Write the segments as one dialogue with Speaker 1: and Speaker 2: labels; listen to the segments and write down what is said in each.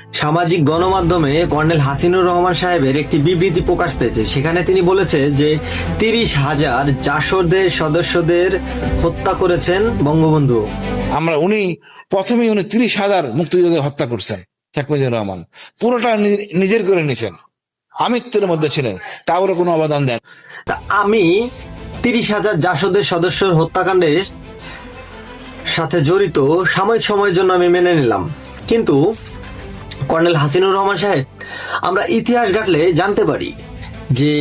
Speaker 1: সামাজিক গণমাধ্যমে কর্নেল হাসিনুর রহমান সাহেবের একটি বিবৃতি প্রকাশ পেয়েছে। সেখানে তিনি বলেছে যে 30,000 জাসদের সদস্যদের হত্যা করেছেন বঙ্গবন্ধু।
Speaker 2: উনি প্রথমেই 30,000 মুক্তিযোদ্ধা হত্যা করছেন। শেখ মুজিবুর রহমান পুরোটা নিজের করে নিছেন, আমিত্বের মধ্যে ছিলেন, তারও কোনো অবদান দেন।
Speaker 1: তা আমি 30,000 জাসদের সদস্যর হত্যাকাণ্ডের সাথে জড়িত সাময়িক সময়ের জন্য আমি মেনে নিলাম, কিন্তু কর্নেল হাসিনুর রহমান সাহেব, আমরা ইতিহাস ঘাটলে জানতে পারি যে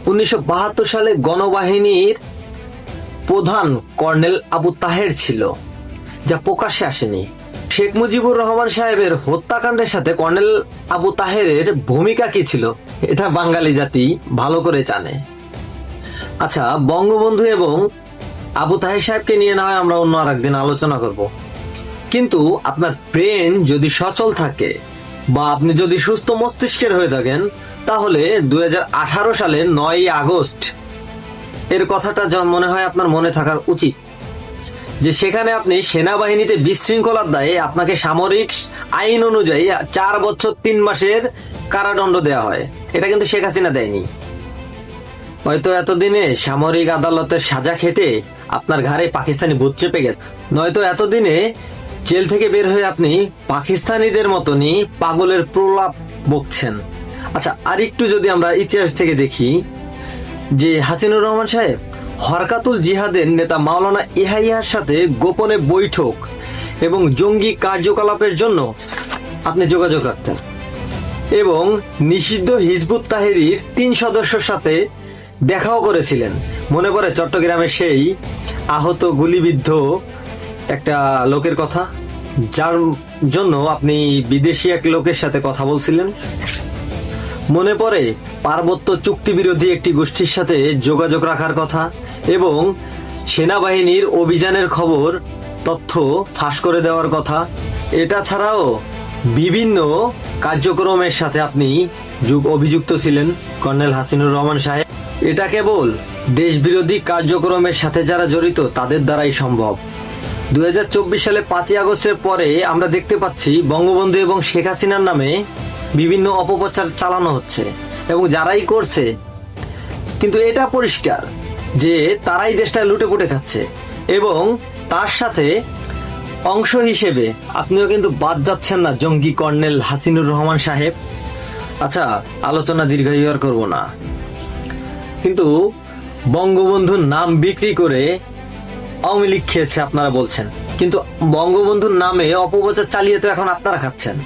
Speaker 1: 1972 সালে গণবাহিনীর প্রধান কর্নেল আবু তাহের ছিল, যা প্রকাশ্যে আসেনি। শেখ মুজিবুর রহমান সাহেবের হত্যাকাণ্ডের সাথে কর্নেল আবু তাহেরের ভূমিকা কি ছিল, এটা বাঙালি জাতি ভালো করে জানে। আচ্ছা, বঙ্গবন্ধু এবং আবু তাহের সাহেবকে নিয়ে না হয় আমরা অন্য আর একদিন আলোচনা করব, কিন্তু আপনার ব্রেন যদি সচল থাকে বা আপনি যদি সুস্থ মস্তিষ্কের হয়ে থাকেন, তাহলে 2018 সালের 9ই আগস্ট এর কথাটা যা মনে হয় আপনার মনে থাকার উচিত, যে সেখানে আপনি সেনাবাহিনীতে বিশৃঙ্খলার দায়ে আপনাকে সামরিক আইন অনুযায়ী 4 বছর 3 মাসের কারাদণ্ড দেওয়া হয়। এটা কিন্তু শেখ হাসিনা দেয়নি। হয়তো এতদিনে সামরিক আদালতের সাজা খেটে আপনার ঘাড়ে পাকিস্তানি ভূত চেপে গেছে, নয়তো এতদিনে জেল থেকে বের হয়ে আপনি পাকিস্তানিদের মতনই পাগলের প্রলাপ বকছেন। আচ্ছা, আরেকটু যদি আমরা ইতিহাস থেকে দেখি যে হাসিনুর রহমান সাহেব হরকাতুল জিহাদের নেতা মাওলানা ইহাইয়ার সাথে গোপনে বৈঠক এবং জঙ্গি কার্যকলাপের জন্য আপনি যোগাযোগ রাখতেন, এবং নিষিদ্ধ হিজবুত তাহরির 3 সদস্যর সাথে দেখাও করেছিলেন। মনে পড়ে চট্টগ্রামের সেই আহত গুলিবিদ্ধ একটা লোকের কথা, যার জন্য আপনি বিদেশি এক লোকের সাথে কথা বলছিলেন। মনে পড়ে পার্বত্য চুক্তি বিরোধী একটি গোষ্ঠীর সাথে যোগাযোগ রাখার কথা এবং সেনাবাহিনীর অভিযানের খবর তথ্য ফাঁস করে দেওয়ার কথা। এটা ছাড়াও বিভিন্ন কার্যক্রমের সাথে আপনি অভিযুক্ত ছিলেন কর্নেল হাসিনুর রহমান সাহেব। এটা কেবল দেশবিরোধী কার্যক্রমের সাথে যারা জড়িত তাদের দ্বারাই সম্ভব। 2024 সালে 5ই আগস্টের পরে আমরা দেখতে পাচ্ছি বঙ্গবন্ধু এবং শেখ হাসিনার নামে বিভিন্ন অপপ্রচার চালানো হচ্ছে, এবং যারাই করছে কিন্তু এটা পরিষ্কার যে তারাই দেশটা লুটে পুটে খাচ্ছে, এবং তার সাথে অংশ হিসেবে আপনিও কিন্তু বাদ যাচ্ছেন না জঙ্গি কর্নেল হাসিনুর রহমান সাহেব। আচ্ছা, আলোচনা দীর্ঘায়ু আর করবো না, কিন্তু বঙ্গবন্ধুর নাম বিক্রি করে আওয়ামী লীগ খেয়েছে আপনারা বলছেন, কিন্তু বঙ্গবন্ধুর নামে অপপ্রচার চালিয়ে তো এখন আপনারা খাচ্ছেন।